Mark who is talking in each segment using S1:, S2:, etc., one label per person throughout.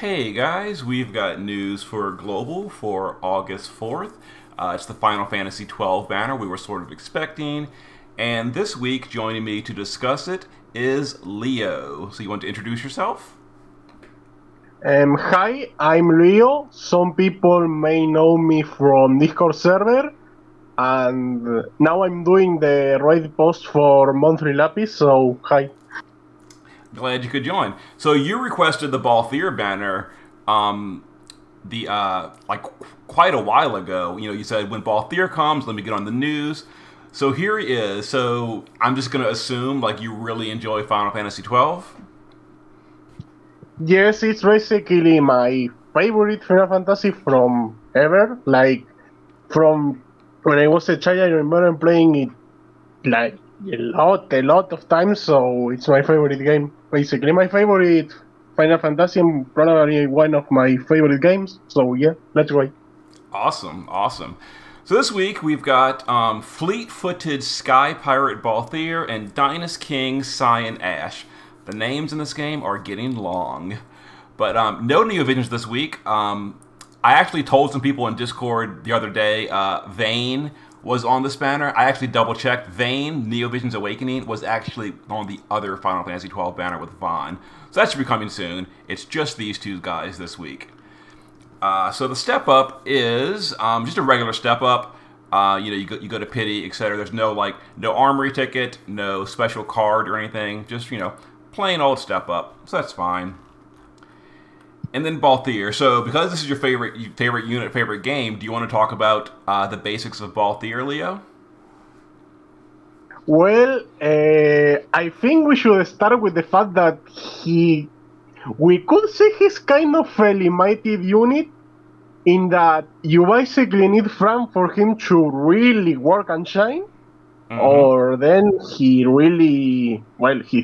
S1: Hey guys, we've got news for Global for August 4th. It's the Final Fantasy XII banner we were sort of expecting. And this week, joining me to discuss it is Leo. So you want to introduce yourself?
S2: Hi, I'm Leo. Some people may know me from Discord server, and now I'm doing the raid post for Monthly Lapis, so hi.
S1: Glad you could join. So you requested the Balthier banner quite a while ago. You know, you said when Balthier comes, let me get on the news. So here he is. So I'm just gonna assume like you really enjoy Final Fantasy XII.
S2: Yes, it's basically my favorite Final Fantasy from ever. Like, from when I was a child, I remember playing it like a lot of times, so it's my favorite game. Basically, my favorite Final Fantasy and probably one of my favorite games. So yeah, let's go.
S1: Awesome, awesome. So this week we've got Fleet-Footed Sky Pirate Balthier and Dynast King Cyan Ashe. The names in this game are getting long. But no Neovisions this week. I actually told some people in Discord the other day Vayne was on this banner. I actually double-checked. Vayne, Neovisions Awakening, was actually on the other Final Fantasy XII banner with Vaughn. So that should be coming soon. It's just these two guys this week. So the step up is just a regular step up. You go to pity, etc. There's no armory ticket, no special card or anything. Just plain old step up. So that's fine. And then Balthier. So because this is your favorite unit, favorite game, do you want to talk about the basics of Balthier, Leo?
S2: Well, I think we should start with the fact that we could say he's kind of a limited unit in that you basically need Fran for him to really work and shine, or then his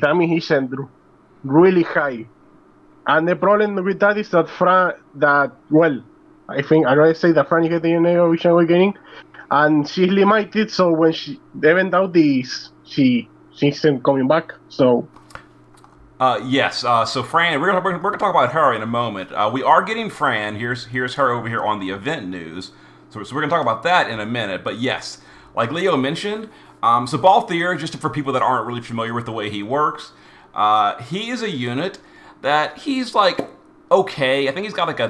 S2: damage isn't really high. And the problem with that is that I think I already say that Fran is getting an Vision Awakening, and she's limited, so when the event out is, she isn't coming back, so...
S1: Yes, so Fran, we're gonna talk about her in a moment. We are getting Fran. Here's her over here on the event news. So we're gonna talk about that in a minute. But yes, like Leo mentioned, so Balthier, just for people that aren't really familiar with the way he works, he is a unit that he's like okay. I think he's got like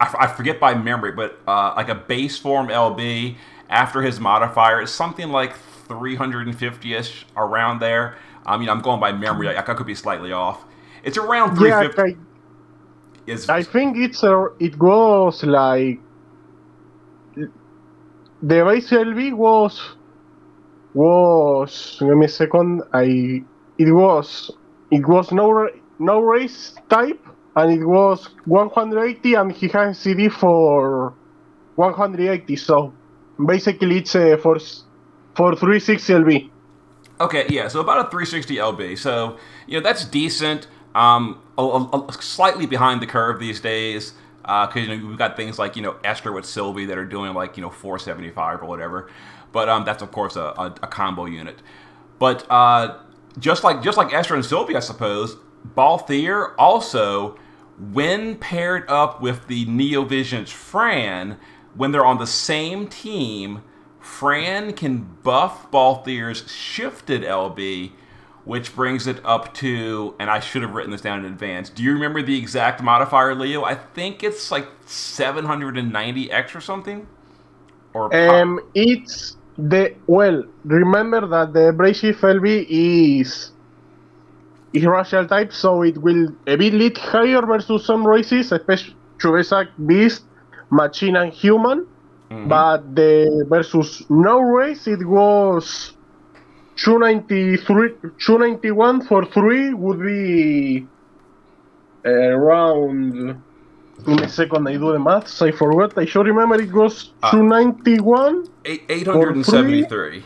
S1: I forget by memory, but like a base form LB after his modifier is something like 350-ish around there. I'm going by memory. I could be slightly off. It's around 350.
S2: Yeah, I think it was like the base LV was give me a second. It was no race type, and it was 180, and he has CD for 180. So basically, it's for 360 LV.
S1: Okay, yeah, so about a 360 LB. So, that's decent. Slightly behind the curve these days. Because, we've got things like, Esther with Sylvie that are doing, 475 or whatever. But that's, of course, a combo unit. But just like Esther and Sylvie, I suppose, Balthier also, when paired up with the Neovision's Fran, when they're on the same team, Fran can buff Balthier's shifted LB, which brings it up to, and I should have written this down in advance. Do you remember the exact modifier, Leo? I think it's like 790x or something.
S2: It's remember that the Brave LB is racial type, so it will a bit lit higher versus some races, especially Chubezak, Beast, Machine, and Human. But the versus no race, it was 291 for 3 would be around. In a second, I do the maths. I forgot. I should remember it was 291.
S1: 873.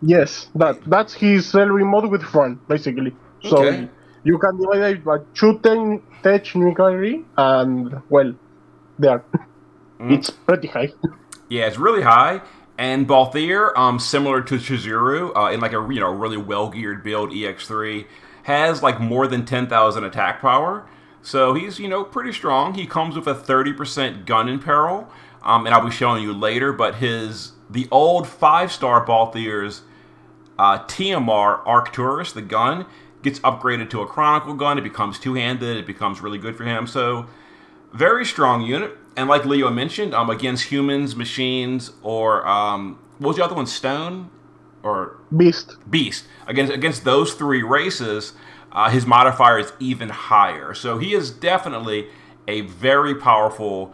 S2: Yes, that's his LV mod with Fran, basically. So
S1: okay.
S2: You can divide it by 210 technically, and there. It's pretty high.
S1: Yeah, it's really high. And Balthier, similar to Chizuru, in like a really well geared build, EX3, has like more than 10,000 attack power. So he's, pretty strong. He comes with a 30% gun in peril, and I'll be showing you later, but the old 5-star Balthier's TMR Arcturus, the gun, gets upgraded to a Chronicle gun. It becomes two-handed. It becomes really good for him. So very strong unit. And like Leo mentioned, against humans, machines, or what was the other one? Stone? Or
S2: Beast.
S1: Against those three races, his modifier is even higher. So he is definitely a very powerful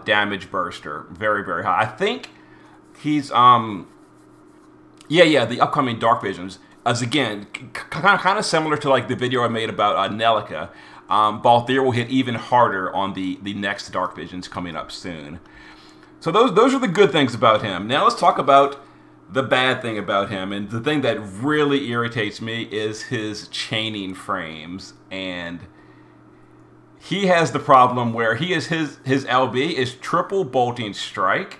S1: damage burster. Very, very high. I think he's the upcoming Dark Visions. As again, kind of similar to like the video I made about Nelica. Balthier will hit even harder on the next Dark Visions coming up soon. So those are the good things about him. Now let's talk about the bad thing about him, and the thing that really irritates me is his chaining frames. And he has the problem where his LB is triple bolting strike,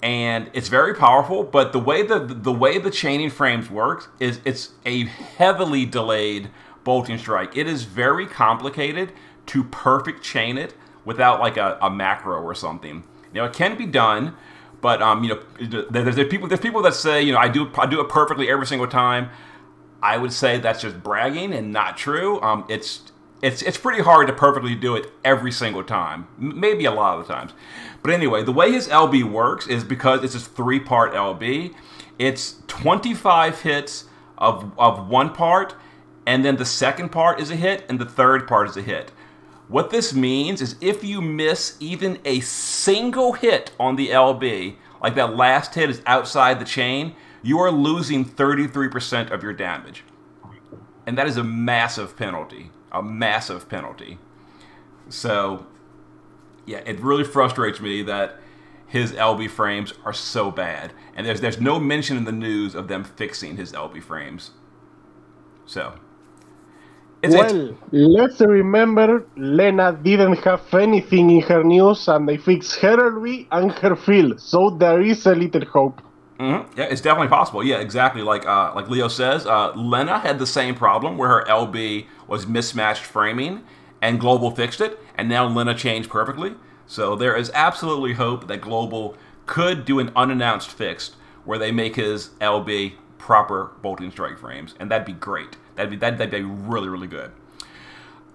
S1: and it's very powerful. But the way the chaining frames works is it's a heavily delayed bolting strike. It is very complicated to perfect chain it without like a macro or something. It can be done. But there's people that say I do it perfectly every single time. I would say that's just bragging and not true. It's pretty hard to perfectly do it every single time. Maybe a lot of the times. But anyway, the way his LB works is because it's a 3-part LB. It's 25 hits of one part, and then the second part is a hit, and the third part is a hit. What this means is if you miss even a single hit on the LB, like that last hit is outside the chain, you are losing 33% of your damage. And that is a massive penalty. A massive penalty. So, yeah, it really frustrates me that his LB frames are so bad. And there's no mention in the news of them fixing his LB frames. So...
S2: let's remember Lena didn't have anything in her news, and they fixed her LB and her field, so there is a little hope.
S1: Mm-hmm. Yeah, it's definitely possible. Yeah, exactly. Like Leo says, Lena had the same problem where her LB was mismatched framing, and Global fixed it, and now Lena changed perfectly. So there is absolutely hope that Global could do an unannounced fix where they make his LB proper bolting strike frames, and that'd be great. That'd be really, really good.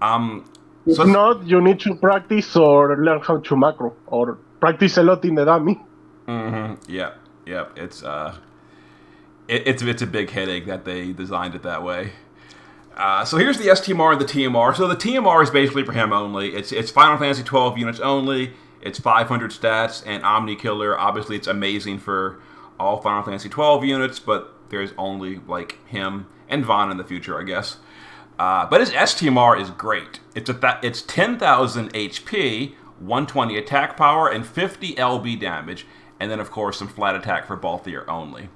S2: If not, you need to practice or learn how to macro, or practice a lot in the dummy.
S1: Mm-hmm. Yeah. It's a big headache that they designed it that way. So here's the STMR and the TMR. So the TMR is basically for him only. It's Final Fantasy 12 units only. It's 500 stats and Omni Killer. Obviously, it's amazing for all Final Fantasy 12 units, but there's only like him and Vaughn in the future, I guess. But his STMR is great. It's 10,000 HP, 120 attack power, and 50 LB damage. And then, of course, some flat attack for Balthier only.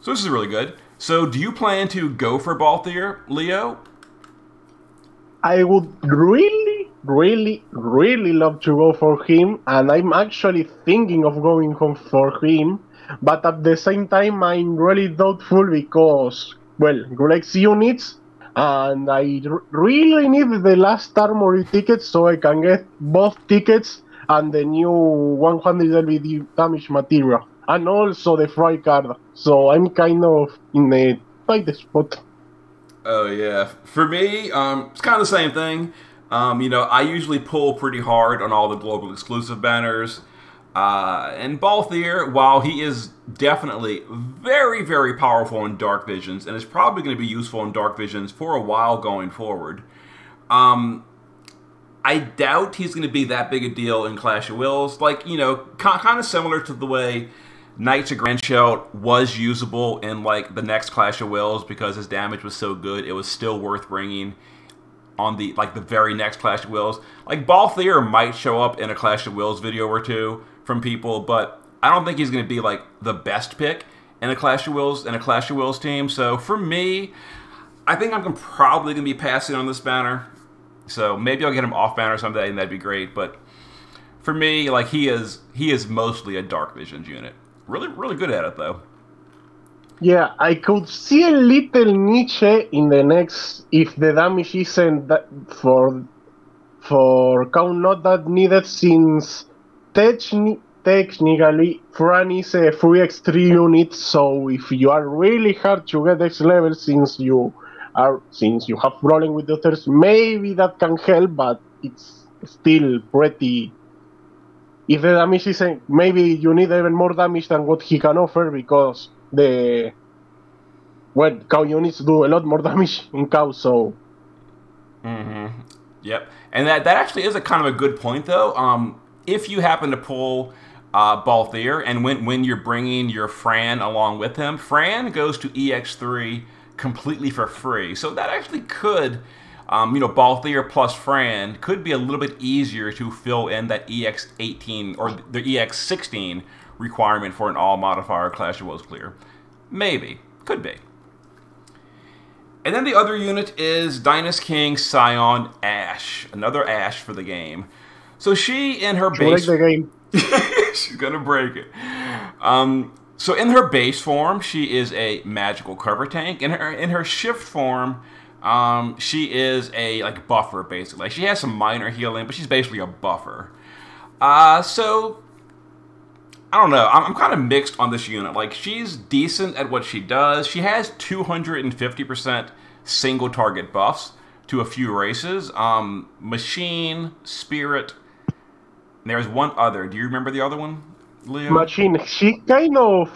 S1: So this is really good. So do you plan to go for Balthier, Leo?
S2: I would really, really, really love to go for him. And I'm actually thinking of going home for him. But at the same time, I'm really doubtful because... Greg's units, and I really need the last armory ticket so I can get both tickets and the new 100 LBD damage material, and also the fry card. So I'm kind of in a tight spot.
S1: Oh yeah, for me, it's kind of the same thing. I usually pull pretty hard on all the global exclusive banners. And Balthier, while he is definitely very, very powerful in Dark Visions, and is probably going to be useful in Dark Visions for a while going forward, I doubt he's going to be that big a deal in Clash of Wills. Like, kind of similar to the way Knights of Grandshell was usable in, like, the next Clash of Wills because his damage was so good, it was still worth bringing on the very next Clash of Wills. Like, Balthier might show up in a Clash of Wills video or two from people, but I don't think he's going to be like the best pick in a Clash of Wills team. So for me, I think I'm probably going to be passing on this banner. So maybe I'll get him off banner someday, and that'd be great. But for me, like he is mostly a Dark Visions unit. Really, really good at it though.
S2: Yeah, I could see a little niche in the next if the damage isn't for for count not that needed since technically Fran is a free X3 unit, so if you are really hard to get X level since you have rolling with the others, maybe that can help, but it's still pretty. If the damage isn't, maybe you need even more damage than what he can offer because cow units do a lot more damage in cow, so.
S1: Yep, and that actually is a kind of a good point though. If you happen to pull Balthier, and when you're bringing your Fran along with him, Fran goes to EX3 completely for free. So that actually could, Balthier plus Fran could be a little bit easier to fill in that EX18 or the EX16 requirement for an all modifier Clash of Wills clear. Maybe, could be. And then the other unit is Dynast King Scion Ashe, another Ashe for the game. So she in her base,
S2: break the game.
S1: She's gonna break it. So in her base form, she is a magical cover tank. In her shift form, she is a buffer basically. She has some minor healing, but she's basically a buffer. So I don't know. I'm kind of mixed on this unit. Like, she's decent at what she does. She has 250% single target buffs to a few races. Machine, Spirit. And there's one other. Do you remember the other one, Leo?
S2: Machine. She kind of,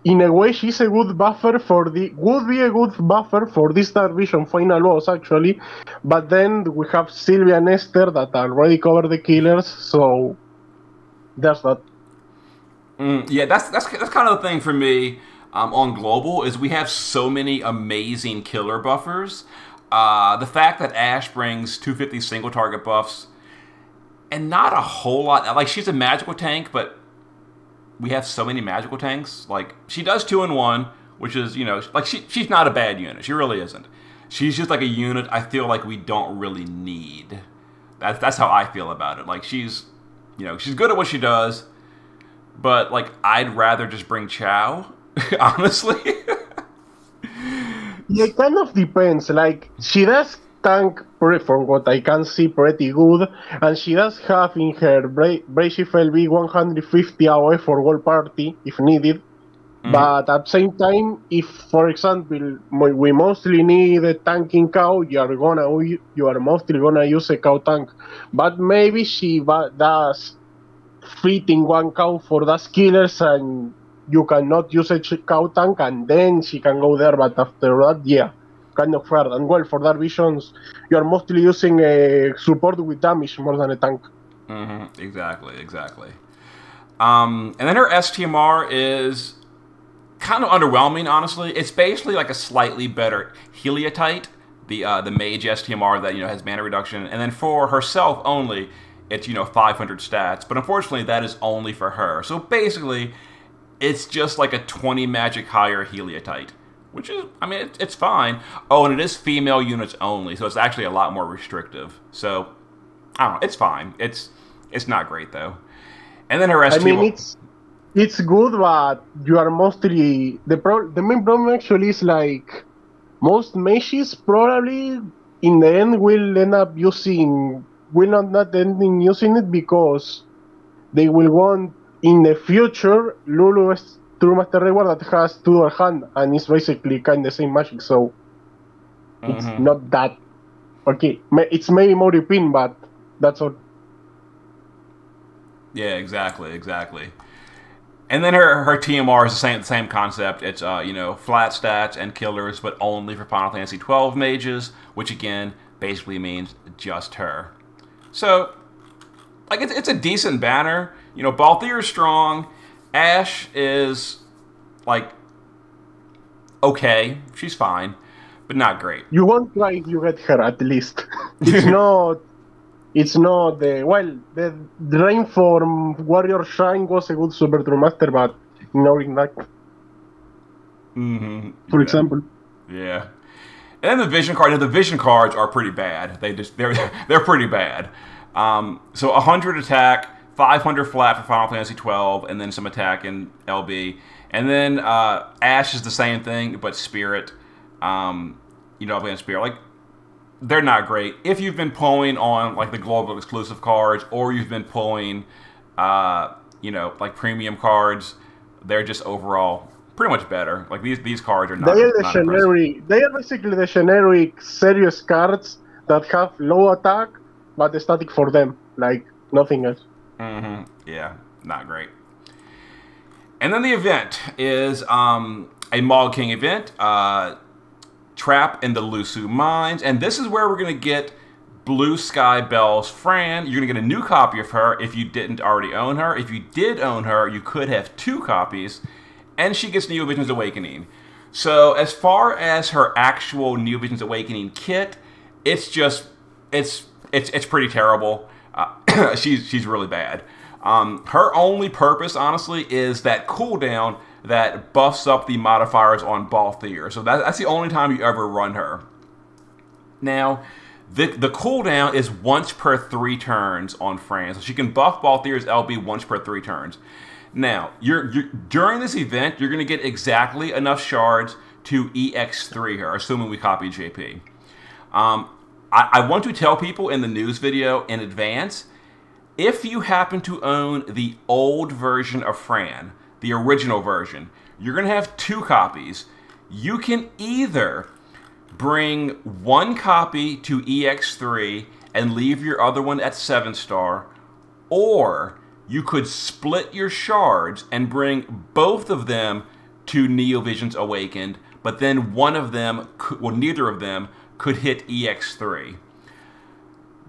S2: in a way, she's a good buffer would be a good buffer for this Dark Vision final boss actually. But then we have Sylvia and Esther that already cover the killers, so there's that.
S1: Yeah, that's kind of the thing for me on Global, is we have so many amazing killer buffers. The fact that Ashe brings 250 single target buffs and not a whole lot. Like, she's a magical tank, but we have so many magical tanks. Like, she does 2-in-1, which is, she's not a bad unit. She really isn't. She's just like a unit I feel like we don't really need. That's how I feel about it. Like, she's good at what she does. But, I'd rather just bring Chow, honestly.
S2: Yeah, it kind of depends. Like, she does tank, from what I can see, pretty good. And she does have in her Brave LB 150 AOE for whole party, if needed. Mm-hmm. But at the same time, if, for example, we mostly need a tanking cow, you are mostly gonna use a cow tank. But maybe she does fit in one cow for those killers, and you cannot use a cow tank, and then she can go there. But after that, yeah, kind of hard. And well, for Dark Visions, you are mostly using a support with damage more than a tank.
S1: Mm-hmm. Exactly. And then her STMR is kind of underwhelming, honestly. It's basically like a slightly better Heliotite, the mage STMR that has mana reduction, and then for herself only, it's 500 stats, but unfortunately that is only for her. So basically, it's just like a 20 magic higher Heliotite, which is, it's fine. Oh, and it is female units only, so it's actually a lot more restrictive. So I don't know, it's fine. It's not great though. And then her ST.
S2: It's good, but you are mostly the main problem actually is like most mages probably in the end will end up using. Will not end in using it because they will want in the future Lulu's True Master Reward that has two hand and it's basically kind of the same magic, so it's not that okay. It's maybe more repeat, but that's all.
S1: Yeah, exactly. And then her TMR is the same concept. It's flat stats and killers, but only for Final Fantasy 12 mages, which again basically means just her. So, it's a decent banner. Balthier is strong. Ashe is, okay. She's fine, but not great.
S2: You won't try if you get her, at least. It's not the Drain from Warrior Shrine was a good Super True Master, but ignoring that. For example.
S1: Yeah. And then the vision card. The vision cards are pretty bad. They're pretty bad. So 100 attack, 500 flat for Final Fantasy 12, and then some attack in LB. And then Ashe is the same thing, but Spirit. LB and Spirit. they're not great. If you've been pulling on like the global exclusive cards, or you've been pulling, like premium cards, they're just overall pretty much better. Like these cards are not.
S2: They are the
S1: not
S2: generic.
S1: impressive.
S2: They are basically the generic serious cards that have low attack but static for them, like nothing else.
S1: Yeah, not great. And then the event is a Mog King event, Trap in the Lusu Mines, and this is where we're going to get Blue Sky Bell's Fran. You're going to get a new copy of her if you didn't already own her. If you did own her, you could have 2 copies, and she gets Neo Vision's Awakening. So as far as her actual Neo Vision's Awakening kit, it's just it's pretty terrible. She's really bad. Her only purpose, honestly, is that cooldown that buffs up the modifiers on Balthier. So that's the only time you ever run her. Now, the cooldown is once per 3 turns on Fran. So she can buff Balthier's LB once per 3 turns. Now, during this event, you're going to get exactly enough shards to EX3 her, assuming we copy JP. I want to tell people in the news video in advance, if you happen to own the old version of Fran, the original version, you're going to have 2 copies. You can either bring 1 copy to EX3 and leave your other one at 7-star, or you could split your shards and bring both of them to Neo Vision's Awakened, but then one of them, neither of them, could hit EX3.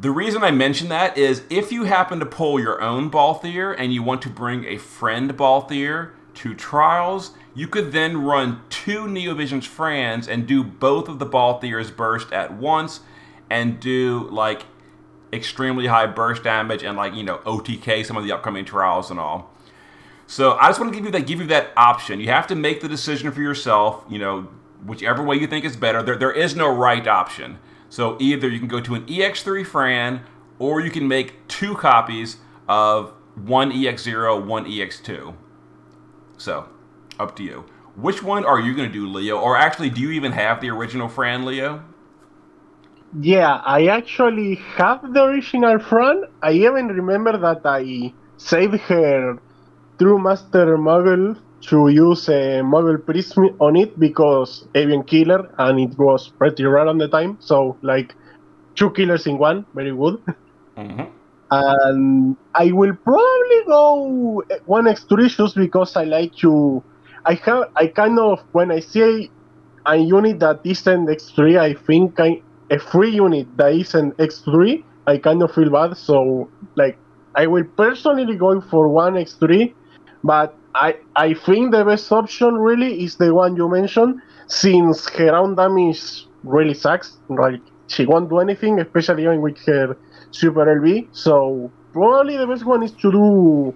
S1: The reason I mention that is if you happen to pull your own Balthier and you want to bring a friend Balthier to Trials, you could then run 2 Neo Vision's Frans and do both of the Balthier's burst at once and do like extremely high burst damage and OTK some of the upcoming Trials and all. So I just want to give you that option. You have to make the decision for yourself, whichever way you think is better. There is no right option. So either you can go to an EX3 Fran, or you can make 2 copies of one EX0, one EX2. So, up to you. Which one are you going to do, Leo? Or actually, do you even have the original Fran, Leo?
S2: Yeah, I actually have the original Fran. I even remember that I saved her through Master Muggle to use a Muggle Prism on it because Avian Killer, and it was pretty rare on the time. So, 2 killers in one, very good. And I will probably go 1 X3 just because I like to. When I see a unit that isn't X3, I think a free unit that isn't X3, I kind of feel bad. So, I will personally go for 1 X3, but I think the best option really is the one you mentioned, since her own damage really sucks. She won't do anything, especially even with her Super LB. So probably the best one is to do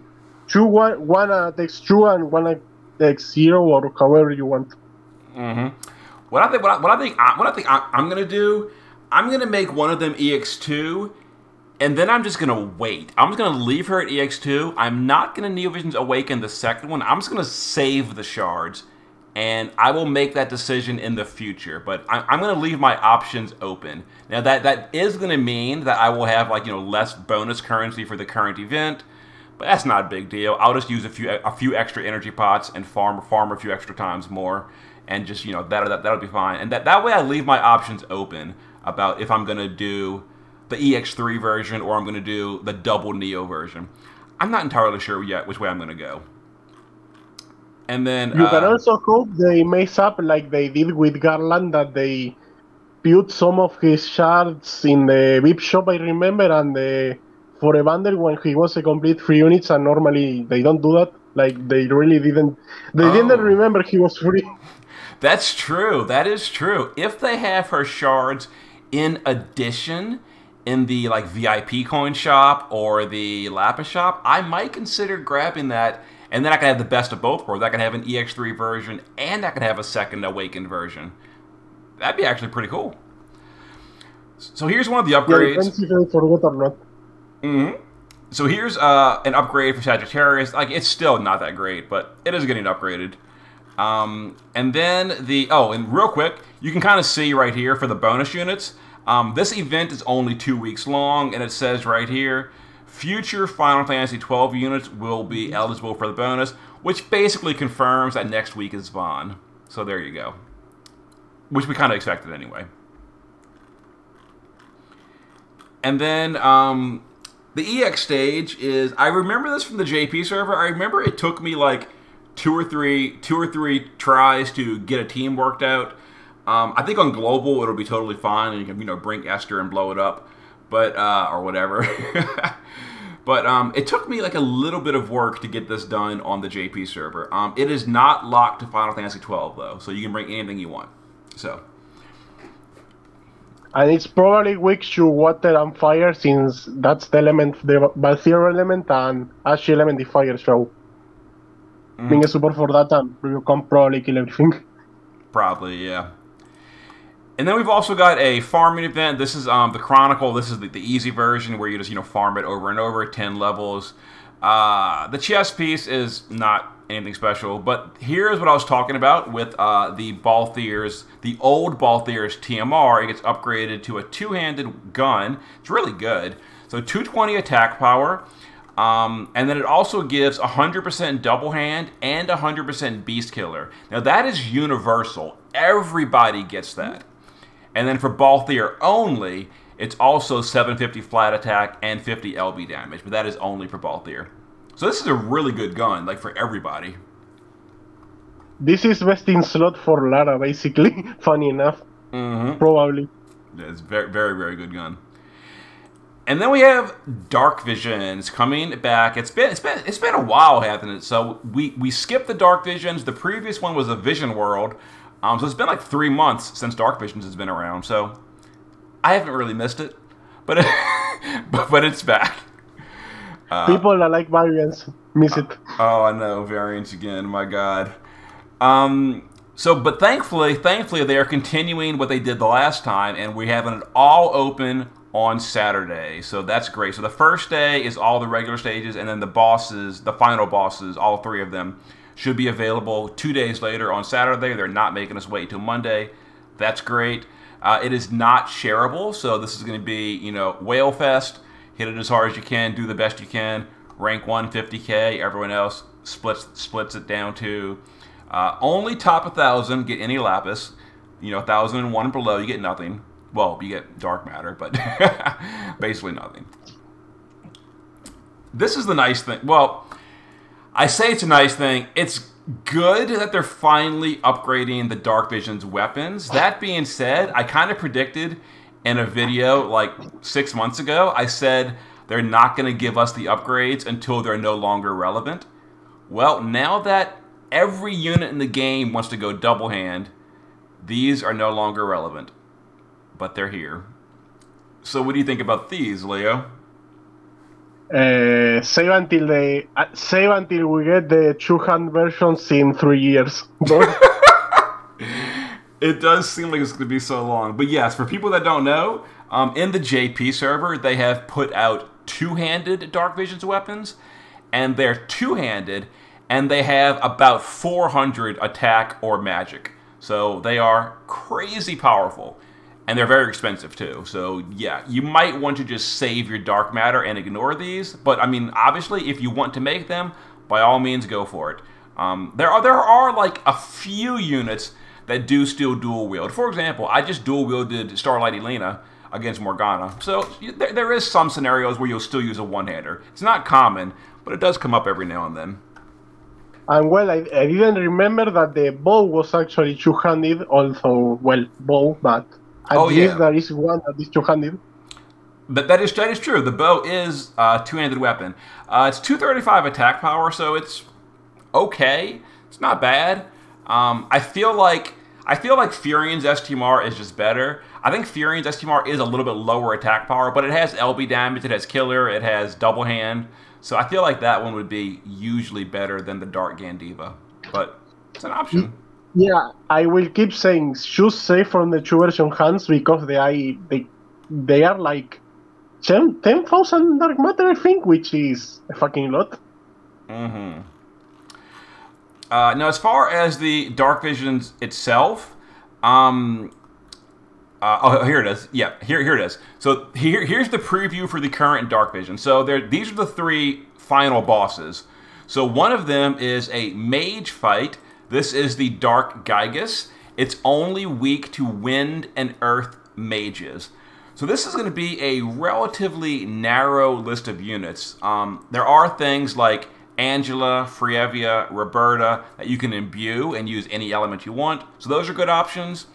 S2: one at X2 and one at X0, or however you want.
S1: What I think I'm gonna do, I'm gonna make one of them EX2. And then I'm just going to wait. I'm just going to leave her at EX2. I'm not going to Neo Vision's Awaken the second one. I'm just going to save the shards. And I will make that decision in the future. But I'm going to leave my options open. Now, that is going to mean that I will have, less bonus currency for the current event. But that's not a big deal. I'll just use a few extra energy pots and farm a few extra times more. And just, that'll be fine. And that way I leave my options open about if I'm going to do the EX3 version, or I'm going to do the double Neo version. I'm not entirely sure yet which way I'm going to go. And then
S2: you can also hope they mess up like they did with Garland, that they put some of his shards in the VIP shop, I remember, and for a bundle when he was a complete free units, and normally they don't do that. They really didn't. They didn't remember he was free.
S1: That's true. That is true. If they have her shards in addition in the VIP coin shop or the Lapis shop, I might consider grabbing that, and then I can have the best of both worlds. I can have an EX3 version, and I can have a second Awakened version. That'd be actually pretty cool. So here's one of the upgrades. So here's an upgrade for Sagittarius. It's still not that great, but it is getting upgraded. And then and real quick, you can kind of see right here for the bonus units, This event is only 2 weeks long, and it says right here, future Final Fantasy 12 units will be eligible for the bonus, which basically confirms that next week is Vaughn. So there you go. Which we kind of expected anyway. And then the EX stage is, I remember this from the JP server. I remember it took me like two or three tries to get a team worked out. I think on global it'll be totally fine, and you can bring Esther and blow it up, but or whatever. But it took me like a little bit of work to get this done on the JP server. It is not locked to Final Fantasy 12 though, so you can bring anything you want. So.
S2: And it's probably weak to water and fire, since that's the element, the Balthier element, and Ashe element is fire, so being a support for that, and you can probably kill everything.
S1: Probably, yeah. And then we've also got a farming event. This is the Chronicle. This is the easy version where you just farm it over and over, 10 levels. The chess piece is not anything special, but here's what I was talking about with the Balthier's, the old Balthier's TMR. It gets upgraded to a two-handed gun. It's really good. So 220 attack power, and then it also gives 100% double hand and 100% beast killer. Now that is universal. Everybody gets that. And then for Balthier only, it's also 750 flat attack and 50 LB damage, but that is only for Balthier. So this is a really good gun, like for everybody.
S2: This is best in slot for Lara, basically. Funny enough, probably.
S1: Yeah, it's very, very, very good gun. And then we have Dark Visions coming back. It's been a while, hasn't it? So we skipped the Dark Visions. The previous one was a Vision World. So it's been like 3 months since Dark Visions has been around. So I haven't really missed it, but but it's back.
S2: People that like variants miss it.
S1: Oh, I know, variants again. My God. But thankfully, they are continuing what they did the last time, and we're having it all open on Saturday. So that's great. So the first day is all the regular stages, and then the bosses, the final bosses, all 3 of them, should be available 2 days later on Saturday. They're not making us wait until Monday. That's great. It is not shareable, so this is going to be, Whale Fest. Hit it as hard as you can, do the best you can. Rank 1, 50K. Everyone else splits it down to only top 1,000 get any lapis. 1,001 and below, you get nothing. Well, you get dark matter, but basically nothing. This is the nice thing. Well, I say it's a nice thing. It's good that they're finally upgrading the Dark Vision's weapons. That being said, I kind of predicted in a video like 6 months ago, I said they're not going to give us the upgrades until they're no longer relevant. Well, now that every unit in the game wants to go double hand, these are no longer relevant. But they're here. So what do you think about these, Leo?
S2: Save until we get the two-hand versions in 3 years.
S1: It does seem like it's going to be so long. But yes, for people that don't know, in the JP server, they have put out two-handed Dark Visions weapons. And they're two-handed, and they have about 400 attack or magic. So they are crazy powerful. And they're very expensive, too. So, yeah, you might want to just save your dark matter and ignore these. But, I mean, obviously, if you want to make them, by all means, go for it. There are like, a few units that do still dual wield. For example, I just dual wielded Starlight Elena against Morgana. So, there is some scenarios where you'll still use a one-hander. It's not common, but it does come up every now and then.
S2: And, well, I didn't remember that the bow was actually two-handed, although, well, bow, but... At least there is one that is two-handed.
S1: But that is true. The bow is a two-handed weapon. It's 235 attack power, so it's okay. It's not bad. I feel like Furion's STMR is just better. I think Furion's STMR is a little bit lower attack power, but it has LB damage, it has killer, it has double hand. So I feel like that one would be usually better than the Dark Gandiva. But it's an option.
S2: Yeah, I will keep saying choose safe from the two version hands because they are like 10,000 dark matter, I think, which is a fucking lot.
S1: Mm-hmm. Now, as far as the Dark Visions itself, Oh, here it is. Yeah, here it is. So here's the preview for the current Dark Vision. So these are the 3 final bosses. So one of them is a mage fight. This is the Dark Gygus. It's only weak to wind and earth mages. So this is going to be a relatively narrow list of units. There are things like Angela, Frievia, Roberta that you can imbue and use any element you want. So those are good options.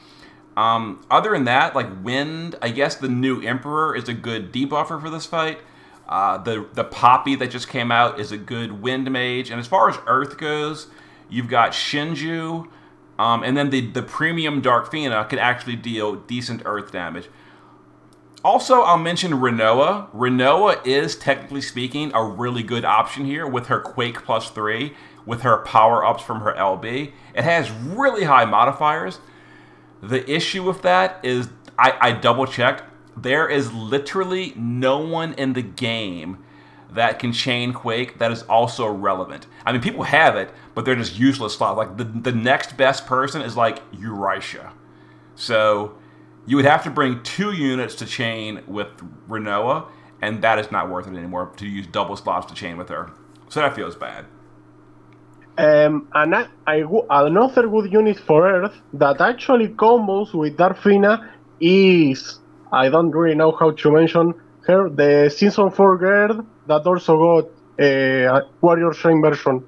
S1: Other than that, like Wind, I guess the new Emperor is a good debuffer for this fight. The Poppy that just came out is a good Wind Mage. And as far as Earth goes, you've got Shinju, and then the premium Dark Fina can actually deal decent Earth damage. Also, I'll mention Rinoa. Rinoa is, technically speaking, a really good option here with her Quake +3, with her power-ups from her LB. It has really high modifiers. The issue with that is, I double-checked, there is literally no one in the game that can chain Quake that is also relevant. I mean, people have it, but they're just useless slots. Like, the next best person is, like, Eurasia. So you would have to bring 2 units to chain with Rinoa, and that is not worth it anymore to use double slots to chain with her. So that feels bad.
S2: And another good unit for Earth that actually combos with Darfina is, I don't really know how to mention her, the Season 4 girl that also got a Warrior Shrine version.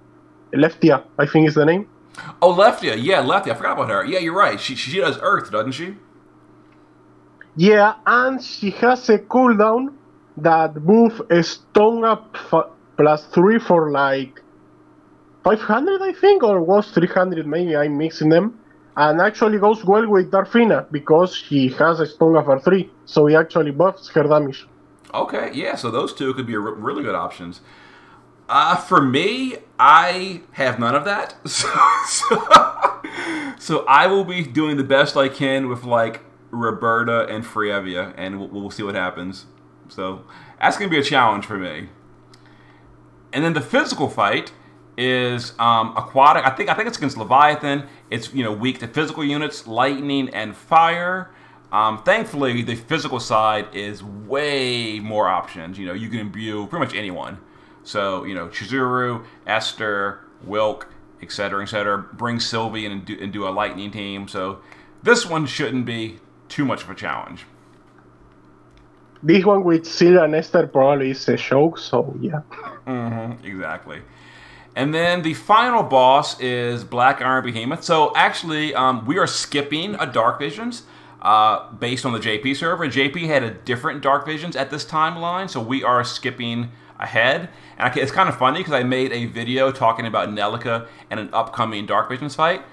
S2: Leftia, I think is the name.
S1: Oh, Leftia. Yeah, Leftia. I forgot about her. Yeah, you're right. She does Earth, doesn't she?
S2: Yeah, and she has a cooldown that move a Stone Up +3 for like 500, I think, or was 300, maybe I'm mixing them. And actually goes well with Darfina because she has a Stone Up for 3, so he actually buffs her damage.
S1: Okay, yeah, so those 2 could be really good options. For me, I have none of that. So I will be doing the best I can with, like, Roberta and Frievia, and we'll see what happens. So that's going to be a challenge for me. And then the physical fight is aquatic. I think it's against Leviathan. It's weak to physical units, lightning, and fire. Thankfully, the physical side is way more options. You can imbue pretty much anyone. So Chizuru, Esther, Wilk, etc., etc. Bring Sylvie in and do a lightning team. So this one shouldn't be too much of a challenge.
S2: This one with Syl and Esther probably is a joke, so yeah.
S1: Exactly. And then the final boss is Black Iron Behemoth. So actually, we are skipping a Dark Visions based on the JP server. JP had a different Dark Visions at this timeline, so we are skipping ahead. And it's kind of funny because I made a video talking about Nelica and an upcoming Dark Visions fight.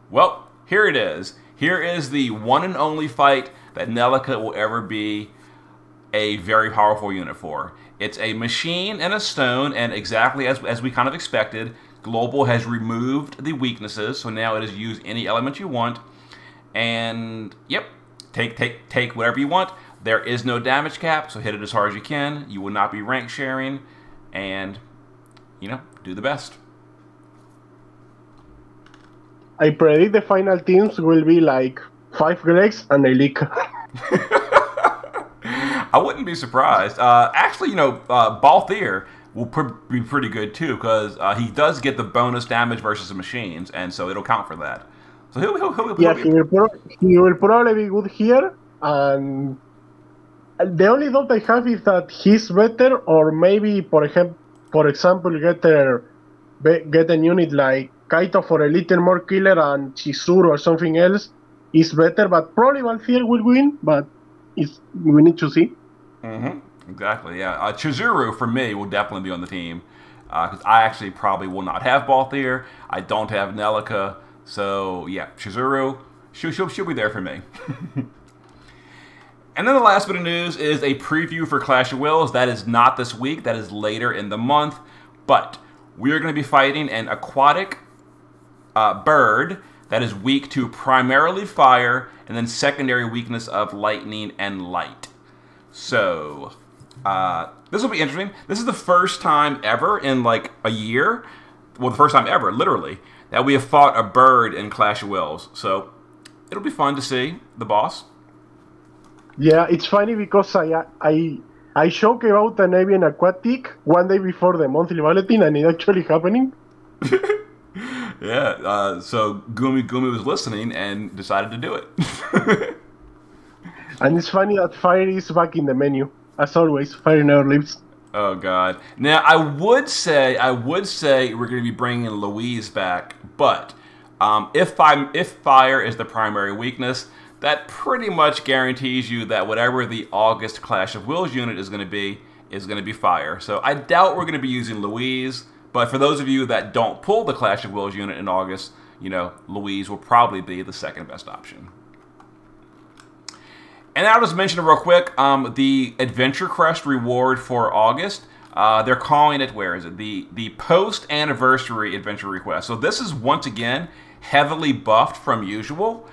S1: Well, here it is. Here is the one and only fight that Nelica will ever be a very powerful unit for. It's a machine and a stone, and exactly as we kind of expected, Global has removed the weaknesses, so now it is use any element you want. And yep, take whatever you want. There is no damage cap, so hit it as hard as you can. You will not be rank sharing, and do the best.
S2: I predict the final teams will be like 5 Gregs and a leak.
S1: I wouldn't be surprised. Actually, Balthier will be pretty good too, because he does get the bonus damage versus the machines, and so it'll count for that. So he
S2: will probably be good here. And the only doubt I have is that he's better, or maybe, for example, get a unit like Kaito for a little more killer and Chizuru or something else is better, but probably Balthier will win, but we need to see.
S1: Exactly, yeah. Chizuru, for me, will definitely be on the team, because I actually probably will not have Balthier. I don't have Nelica, so yeah, Chizuru, she'll be there for me. And then the last bit of news is a preview for Clash of Wills. That is not this week, that is later in the month, but we are going to be fighting an aquatic bird that is weak to primarily fire and then secondary weakness of lightning and light. So this will be interesting. This is the first time ever in like a year, well, the first time ever, literally, that we have fought a bird in Clash of Wills. So it'll be fun to see the boss.
S2: Yeah, it's funny because I joke about an avian aquatic one day before the monthly bulletin, and it actually happening.
S1: Yeah, so Gumi was listening and decided to do it.
S2: And it's funny that fire is back in the menu. As always, fire never leaves.
S1: Oh God! Now I would say we're going to be bringing Louise back, but if fire is the primary weakness, that pretty much guarantees you that whatever the August Clash of Wills unit is going to be fire. So I doubt we're going to be using Louise. But for those of you that don't pull the Clash of Wills unit in August, Louise will probably be the second best option. And I'll just mention it real quick. The Adventure Crest reward for August, they're calling it, where is it? The post-anniversary adventure request. So this is, once again, heavily buffed from usual.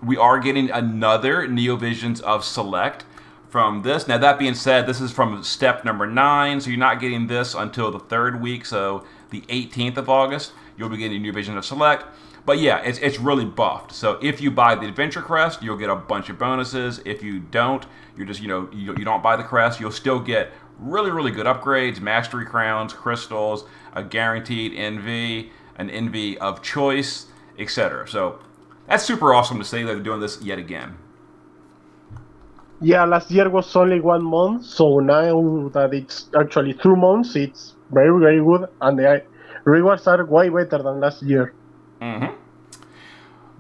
S1: We are getting another Neovisions of Select from this. Now, that being said, this is from step number 9, so you're not getting this until the 3rd week, so the 18th of August, you'll be getting New Vision of Select. But yeah, it's really buffed. So if you buy the Adventure Crest, you'll get a bunch of bonuses. If you don't, you're just, you don't buy the crest, you'll still get really, really good upgrades, Mastery Crowns, Crystals, a guaranteed NV, an NV of choice, etc. So that's super awesome to say that they're doing this yet again.
S2: Yeah, last year was only 1 month, so now that it's actually 2 months, it's very, very good, and the rewards are way better than last year.
S1: Mm-hmm.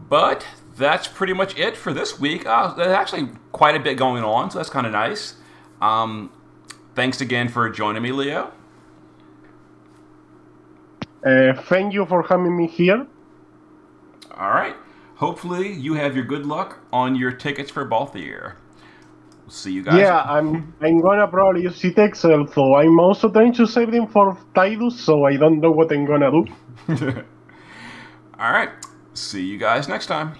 S1: But that's pretty much it for this week. There's actually quite a bit going on, so that's kind of nice. Thanks again for joining me, Leo.
S2: Thank you for having me here.
S1: All right. Hopefully you have your good luck on your tickets for Balthier. See you guys.
S2: Yeah, I'm gonna probably use it Excel, so I'm also trying to save them for Tidus, so I don't know what I'm gonna do.
S1: All right. See you guys next time.